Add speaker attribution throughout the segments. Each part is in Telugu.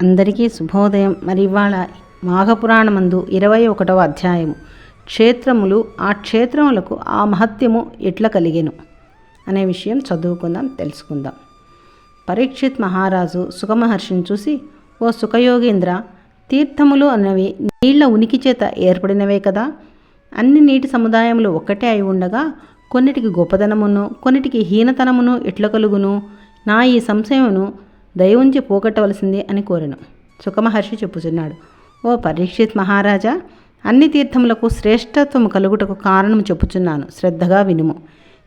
Speaker 1: అందరికీ శుభోదయం. మరి ఇవాళ మాఘపురాణమందు 21వ అధ్యాయము క్షేత్రములు, ఆ క్షేత్రములకు ఆ మహత్యము ఎట్లా కలిగెను అనే విషయం చదువుకుందాం, తెలుసుకుందాం. పరీక్షిత్ మహారాజు సుఖమహర్షిని చూసి, ఓ సుఖయోగేంద్ర, తీర్థములు అన్నవి నీళ్ల ఉనికి చేత ఏర్పడినవే కదా. అన్ని నీటి సముదాయములు ఒక్కటే అయి ఉండగా కొన్నిటికి గొప్పదనమును కొన్నిటికి హీనతనమును ఎట్ల కలుగును? నా ఈ సంశయమును దయవుంచి పోగొట్టవలసింది అని కోరెను. సుఖమహర్షి చెప్పుచున్నాడు, ఓ పరీక్షిత్ మహారాజా, అన్ని తీర్థములకు శ్రేష్టత్వము కలుగుటకు కారణము చెప్పుచున్నాను, శ్రద్ధగా వినుము.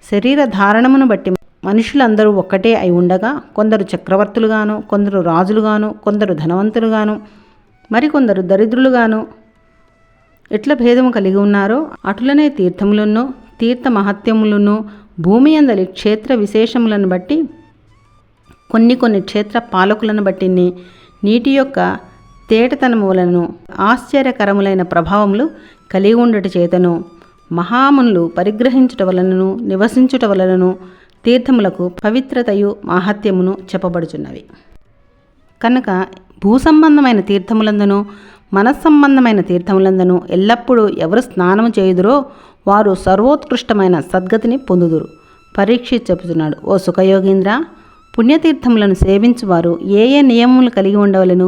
Speaker 1: శరీర ధారణమును బట్టి మనుషులందరూ ఒక్కటే అయి ఉండగా కొందరు చక్రవర్తులుగాను, కొందరు రాజులుగాను, కొందరు ధనవంతులుగాను, మరికొందరు దరిద్రులుగాను ఎట్ల భేదము కలిగి ఉన్నారో అటులనే తీర్థములను, తీర్థ మహత్యములను, భూమి అందలి క్షేత్ర విశేషములను బట్టి కొన్ని క్షేత్ర పాలకులను బట్టి నీటి యొక్క తేటతనము వలన ఆశ్చర్యకరములైన ప్రభావములు కలిగి ఉండట చేతను మహామునులు పరిగ్రహించుట వలనను నివసించుట వలనను తీర్థములకు పవిత్రతయు మాహాత్మ్యమును చెప్పబడుచున్నవి. కనుక భూసంబంధమైన తీర్థములందును మనస్సంబంధమైన తీర్థములందును ఎల్లప్పుడూ ఎవరు స్నానము చేయుదురో వారు సర్వోత్కృష్టమైన సద్గతిని పొందుదురు. పరీక్షిత్ చెబుతున్నాడు, ఓ సుఖయోగీంద్ర, పుణ్యతీర్థములను సేవించువారు ఏ ఏ నియమములు కలిగి ఉండవలను?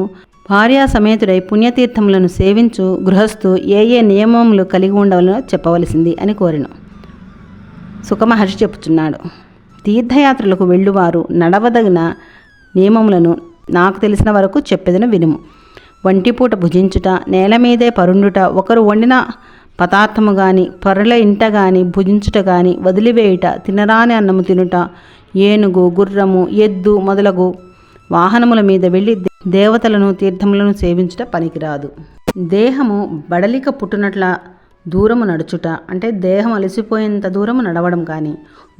Speaker 1: భార్యా సమేతుడై పుణ్యతీర్థములను సేవించు గృహస్థు ఏ ఏ నియమములు కలిగి ఉండవలనో చెప్పవలసింది అని కోరెను. సుఖమహర్షి చెప్పుచున్నాడు, తీర్థయాత్రలకు వెళ్ళువారు నడవదగిన నియమములను నాకు తెలిసిన వరకు చెప్పెదను వినుము. వంటిపూట భుజించుట, నేల మీదే పరుండుట, ఒకరు వండిన పదార్థము గాని పరుల ఇంట గాని భుజించుట గాని వదిలివేయుట, తినరాని అన్నము తినుట, ఏనుగు, గుర్రము, ఎద్దు మొదలగు వాహనముల మీద వెళ్ళి దేవతలను తీర్థములను సేవించుట పనికిరాదు. దేహము బడలిక పుట్టునట్ల దూరము నడుచుట, అంటే దేహం అలసిపోయేంత దూరము నడవడం కానీ,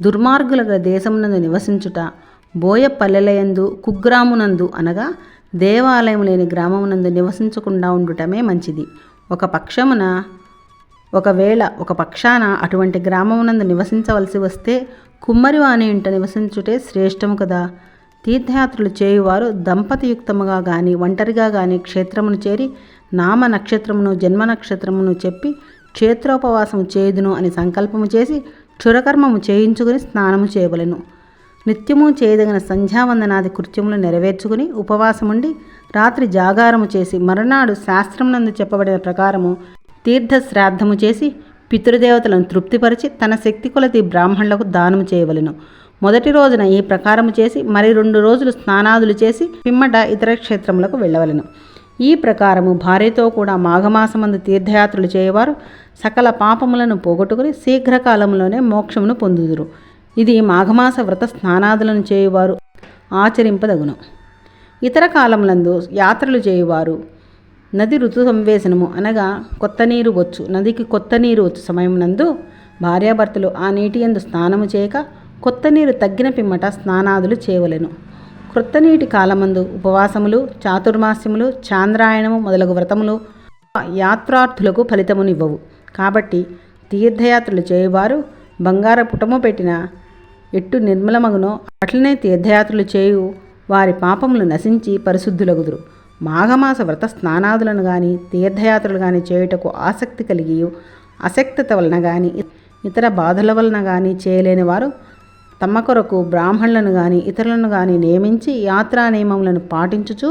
Speaker 1: దుర్మార్గుల దేశమునందు నివసించుట, బోయ పల్లెలయందు కుగ్రామునందు అనగా దేవాలయం లేని గ్రామమునందు నివసించకుండా ఉండుటమే మంచిది. ఒక పక్షాన అటువంటి గ్రామమునందు నివసించవలసి వస్తే కుమ్మరివాని ఇంట నివసించుటే శ్రేష్టము కదా. తీర్థయాత్రలు చేయువారు దంపతియుక్తముగా గాని ఒంటరిగా గాని క్షేత్రమును చేరి నామ నక్షత్రమును జన్మ నక్షత్రమును చెప్పి క్షేత్రోపవాసము చేయుదును అని సంకల్పము చేసి క్షురకర్మము చేయించుకుని స్నానము చేయవలెను. నిత్యము చేయదగిన సంధ్యావందనాది కృత్యములు నెరవేర్చుకుని ఉపవాసముండి రాత్రి జాగారము చేసి మరునాడు శాస్త్రమునందు చెప్పబడిన ప్రకారము తీర్థశ్రాద్ధము చేసి పితృదేవతలను తృప్తిపరిచి తన శక్తి కొలది బ్రాహ్మణులకు దానము చేయవలెను. మొదటి రోజున ఈ ప్రకారము చేసి మరి 2 రోజులు స్నానాదులు చేసి పిమ్మట ఇతర క్షేత్రములకు వెళ్ళవలెను. ఈ ప్రకారము భార్యతో కూడా మాఘమాసమందు తీర్థయాత్రలు చేయవారు సకల పాపములను పోగొట్టుకుని శీఘ్రకాలంలోనే మోక్షమును పొందుదురు. ఇది మాఘమాస వ్రత స్నానాదులను చేయువారు ఆచరింపదగును. ఇతర కాలములందు యాత్రలు చేయువారు నది ఋతు సంవేశనము అనగా నదికి కొత్త నీరు వచ్చు సమయమునందు భార్యాభర్తలు ఆ నీటి యందు స్నానము చేయక కొత్త నీరు తగ్గిన పిమ్మట స్నానాదులు చేయవలెను. క్రొత్త నీటి కాలమందు ఉపవాసములు, చాతుర్మాస్యములు, చాంద్రాయణము మొదలగు వ్రతములు యాత్రార్థులకు ఫలితమునివ్వవు. కాబట్టి తీర్థయాత్రలు చేయువారు బంగార పుటము పెట్టిన ఎట్టు నిర్మలమగునో అట్లనే తీర్థయాత్రలు చేయు వారి పాపములు నశించి పరిశుద్ధులగుదురు. మాఘమాస వ్రత స్నానాదులను గాని తీర్థయాత్రలు గాని చేయుటకు ఆసక్తి కలిగి అసక్తత వలన గాని ఇతర బాధల వలన గాని చేయలేని వారు తమ కొరకు బ్రాహ్మణులను గాని ఇతరులను గాని నియమించి యాత్రా నియమములను పాటించుచు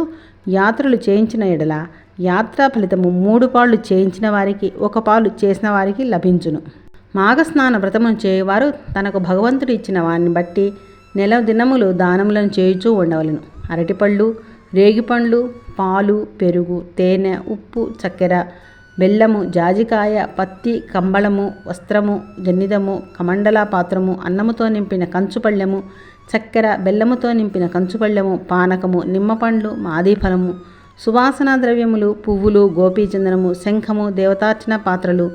Speaker 1: యాత్రలు చేయించిన ఎడల యాత్రా ఫలితము 3 పాళ్ళు చేయించిన వారికి 1 పాలు చేసిన వారికి లభించును. మాఘస్నాన వ్రతమును చేయువారు తనకు భగవంతుడు ఇచ్చిన వారిని బట్టి నెల దినములు దానములను చేయుచూ ఉండవలను. అరటిపళ్ళు, రేగిపండ్లు, పాలు, పెరుగు, తేనె, ఉప్పు, చక్కెర, బెల్లము, జాజికాయ, పత్తి, కంబళము, వస్త్రము, జన్నిదము, కమండలా పాత్రము, అన్నముతో నింపిన కంచుపళ్ళెము, చక్కెర బెల్లముతో నింపిన కంచుపళ్ళెము, పానకము, నిమ్మపండ్లు, మాదీఫలము, సువాసనా ద్రవ్యములు, పువ్వులు, గోపీచందనము, శంఖము, దేవతార్చన పాత్రలు,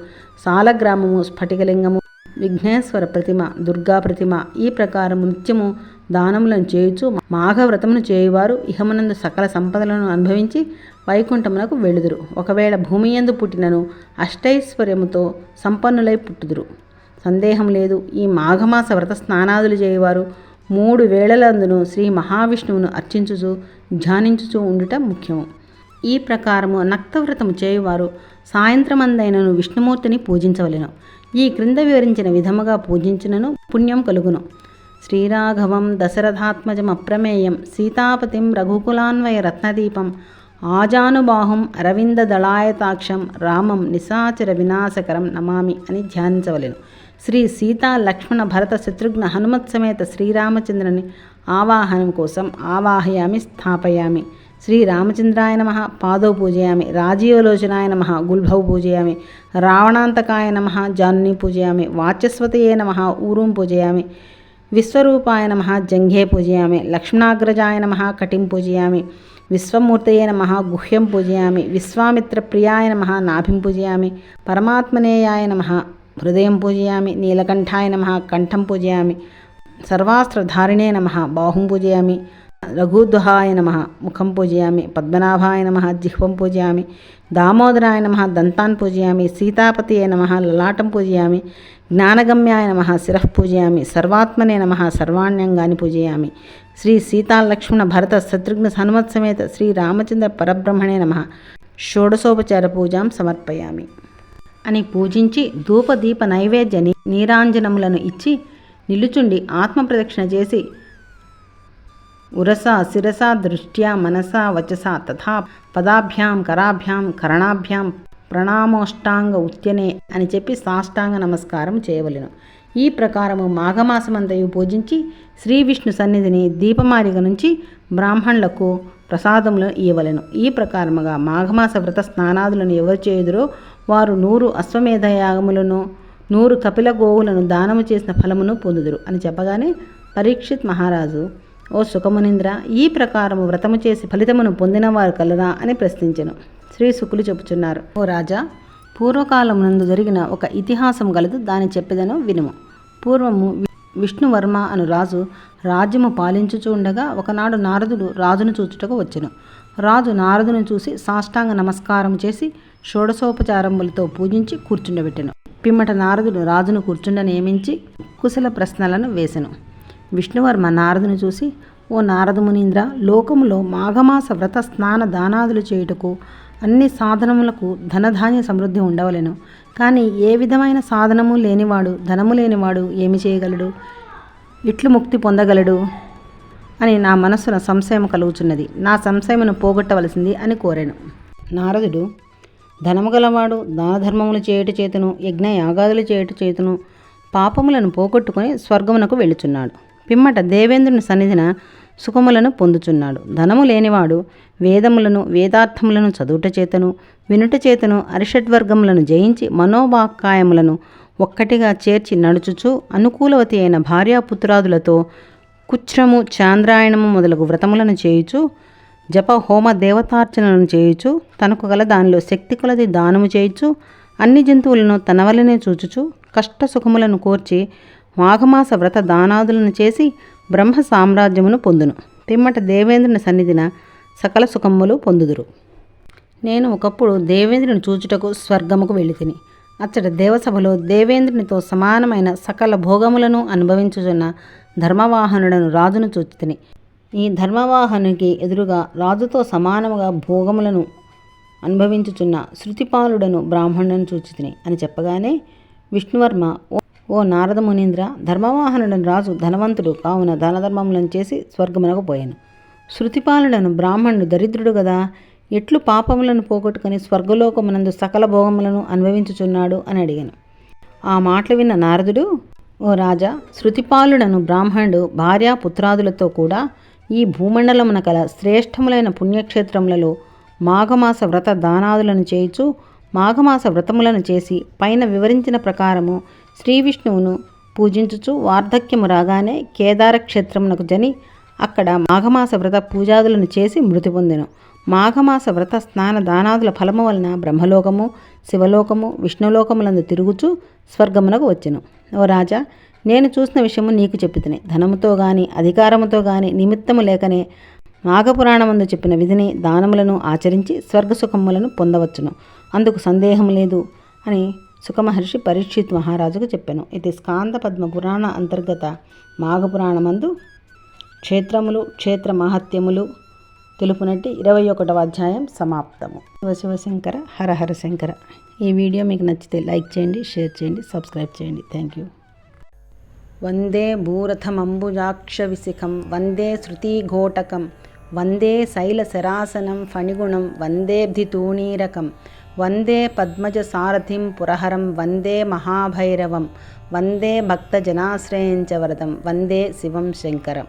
Speaker 1: సాలగ్రామము, స్ఫటికలింగము, విఘ్నేశ్వర ప్రతిమ, దుర్గా ప్రతిమ ఈ ప్రకారము నిత్యము దానములను చేయుచు మాఘవ్రతమును చేయువారు ఇహమునందు సకల సంపదలను అనుభవించి వైకుంఠమునకు వెళుదురు. ఒకవేళ భూమి యందు పుట్టినను అష్టైశ్వర్యముతో సంపన్నులై పుట్టుదురు. సందేహం లేదు, ఈ మాఘమాస వ్రత స్నానాదులు చేయువారు 3 వేళలందును శ్రీ మహావిష్ణువును అర్చించుచు ధ్యానించుచూ ఉండుట ముఖ్యము. ఈ ప్రకారము నక్తవ్రతము చేయువారు సాయంత్రమందైనను విష్ణుమూర్తిని పూజించవలెను. ఈ క్రింద వివరించిన విధముగా పూజించినను పుణ్యం కలుగును. శ్రీరాఘవం దశరథాత్మజమప్రమేయం సీతాపతిం రఘుకులాన్వయ రత్నదీపం ఆజానుబాహుం అరవిందదళాయతాక్షం రామం నిశాచర వినాశకరం నమామి అని ధ్యానించవలెను. శ్రీ సీతా లక్ష్మణ భరత శత్రుఘ్న హనుమత్ సమేత శ్రీరామచంద్రుని ఆవాహనం కోసం ఆవాహయామి, స్థాపయామి. శ్రీరామచంద్రాయ నమః పాదౌ పూజయామి, రాజీవలోచనాయ నమః గుల్భౌ పూజయామి, రావణాంతకాయ నమః జానుని పూజయామి, వాచస్వతయే నమః ఊరుం పూజయామి, విశ్వరూపాయ నమః జంఘే పూజయామి, లక్ష్మణాగ్రజాయ నమః కటిం పూజయామి, విశ్వమూర్తయే నమః గుహ్యం పూజయామి, విశ్వామిత్రప్రియాయ నమః నాభిం పూజయామి, పరమాత్మనేయాయ నమః హృదయం పూజయామి, నీలకంఠాయ నమః కంఠం పూజయామి, సర్వాస్త్రధారిణే నమః బాహుం పూజయామి, రఘుద్వహాయ నమః ముఖం పూజయామి, పద్మనాభాయ నమః జిహ్వం పూజయామి, దామోదరాయ నమః దంతాన్ పూజయామి, సీతాపతయే నమః లలాటం పూజయామి, జ్ఞానగమ్యాయ నమః శిరః పూజయామి, సర్వాత్మనే నమః సర్వాణ్యంగాని పూజయామి. శ్రీ సీతాలక్ష్మణ భరత శత్రుఘ్న హనుమత్ సమేత శ్రీరామచంద్ర పరబ్రహ్మణే నమః షోడశోపచార పూజాం సమర్పయామి అని పూజించి ధూపదీప నైవేద్య నీరాంజనములను ఇచ్చి నిలుచుండి ఆత్మప్రదక్షిణ చేసి ఉరసా శిరసా దృష్ట్యా మనసా వచసా తథా పదాభ్యాం కరాభ్యాం కరణాభ్యాం ప్రణామోష్టాంగ ఉత్యనే అని చెప్పి సాష్టాంగ నమస్కారం చేయవలెను. ఈ ప్రకారము మాఘమాసమంతయు పూజించి శ్రీ విష్ణు సన్నిధిని దీపమారిగ నుంచి బ్రాహ్మణులకు ప్రసాదములను ఇయ్యవలెను. ఈ ప్రకారముగా మాఘమాస వ్రత స్నానాదులను ఎవరు చేయుదురో వారు 100 అశ్వమేధ యాగములను 100 కపిల గోవులను దానము చేసిన ఫలమును పొందుదురు అని చెప్పగానే పరీక్షిత్ మహారాజు, ఓ సుఖమునింద్ర, ఈ ప్రకారము వ్రతము చేసి ఫలితమును పొందినవారు కలరా అని ప్రశ్నించెను. శ్రీ శుకులు చెప్పుచున్నారు, ఓ రాజా, పూర్వకాలమునందు జరిగిన ఒక ఇతిహాసం గలదు, దాని చెప్పెదను వినుము. పూర్వము విష్ణువర్మ అను రాజు రాజ్యము పాలించుచూ ఉండగా ఒకనాడు నారదుడు రాజును చూచుటకు వచ్చెను. రాజు నారదును చూసి సాష్టాంగ నమస్కారం చేసి షోడశోపచారములతో పూజించి కూర్చుండబెట్టెను. పిమ్మట నారదుడు రాజును కూర్చుండ నియమించి కుశల ప్రశ్నలను వేసెను. విష్ణువర్మ నారదును చూసి, ఓ నారదమునీంద్ర, లోకములో మాఘమాస వ్రత స్నాన దానాదులు చేయుటకు అన్ని సాధనములకు ధనధాన్య సమృద్ధి ఉండవలెను. కానీ ఏ విధమైన సాధనము లేనివాడు, ధనము లేనివాడు ఏమి చేయగలడు, ఇట్లు ముక్తి పొందగలడు అని నా మనస్సున సంశయం కలుగుచున్నది. నా సంశయమును పోగొట్టవలసింది అని కోరాను. నారదుడు, ధనము గలవాడు దానధర్మములు చేయుట చేతును, యజ్ఞ యాగాదులు చేయుట చేతును పాపములను పోగొట్టుకుని స్వర్గమునకు వెళ్ళుచున్నాడు. పిమ్మట దేవేంద్రుని సన్నిధిన సుఖములను పొందుచున్నాడు. ధనము లేనివాడు వేదములను వేదార్థములను చదువుట చేతను వినుట చేతను అరిషడ్వర్గములను జయించి మనోవాక్కాయములను ఒక్కటిగా చేర్చి నడుచుచు అనుకూలవతి అయిన భార్యాపుత్రాదులతో కుచ్రము చాంద్రాయణము మొదలగు వ్రతములను చేయుచు జప హోమ దేవతార్చనలను చేయుచు తనకు గల దానిలో శక్తి కొలది దానము చేయుచు అన్ని జంతువులను తన వలనే చూచుచు కష్ట సుఖములను కోర్చి మాఘమాస వ్రత దానాదులను చేసి బ్రహ్మ సామ్రాజ్యమును పొందును. పిమ్మట దేవేంద్రుని సన్నిధిన సకల సుఖములు పొందుదురు. నేను ఒకప్పుడు దేవేంద్రుని చూచుటకు స్వర్గముకు వెళ్ళితిని. అచ్చట దేవసభలో దేవేంద్రునితో సమానమైన సకల భోగములను అనుభవించుచున్న ధర్మవాహనుడను రాజును చూచితిని. ఈ ధర్మవాహనునికి ఎదురుగా రాజుతో సమానముగా భోగములను అనుభవించుచున్న శృతిపాలుడను బ్రాహ్మణులను చూచితిని అని చెప్పగానే విష్ణువర్మ, ఓ నారద మునీంద్ర, ధర్మవాహనుడను రాజు ధనవంతుడు కావున దానధర్మములను చేసి స్వర్గమునకు పోయాను. శృతిపాలుడను బ్రాహ్మణుడు దరిద్రుడు గదా, ఎట్లు పాపములను పోగొట్టుకుని స్వర్గలోకమునందు సకల భోగములను అనుభవించుచున్నాడు అని అడిగాను. ఆ మాటలు విన్న నారదుడు, ఓ రాజా, శృతిపాలుడను బ్రాహ్మణుడు భార్యా పుత్రాదులతో కూడా ఈ భూమండలమున కల శ్రేష్టములైన పుణ్యక్షేత్రములలో మాఘమాస వ్రత దానాదులను చేయుచు మాఘమాస వ్రతములను చేసి పైన వివరించిన ప్రకారము శ్రీ విష్ణువును పూజించుచు వార్ధక్యము రాగానే కేదార క్షేత్రమునకు జని అక్కడ మాఘమాస వ్రత పూజాదులను చేసి మృతి పొందెను. మాఘమాస వ్రత స్నాన దానాదుల ఫలము వలన బ్రహ్మలోకము, శివలోకము, విష్ణులోకములందు తిరుగుచు స్వర్గమునకు వచ్చెను. ఓ రాజా, నేను చూసిన విషయము నీకు చెప్పుతిని. ధనముతో గాని అధికారముతో గాని నిమిత్తము లేకనే మాఘపురాణమందు చెప్పిన విధిని దానములను ఆచరించి స్వర్గసుఖములను పొందవచ్చును, అందుకు సందేహం లేదు అని సుఖమహర్షి పరీక్షిత్ మహారాజుకు చెప్పాను. ఇది స్కాంద పద్మ పురాణ అంతర్గత మాఘపురాణమందు క్షేత్రములు క్షేత్ర మహత్యములు తెలుపునట్టి 21వ అధ్యాయం సమాప్తము. శివశివశంకర హర హర శంకర. ఈ వీడియో మీకు నచ్చితే లైక్ చేయండి, షేర్ చేయండి, సబ్స్క్రైబ్ చేయండి. Thank you. వందే భూరథమంబుజాక్ష విశిఖం వందే శృతిఘోటకం వందే శైలశరాసనం ఫణిగుణం వందేబ్ధితూణీరకం వందే పద్మజసారథిం పురహరం వందే మహాభైరవం వందే భక్తజనాశ్రయంచ వరదం వందే శివం శంకరం.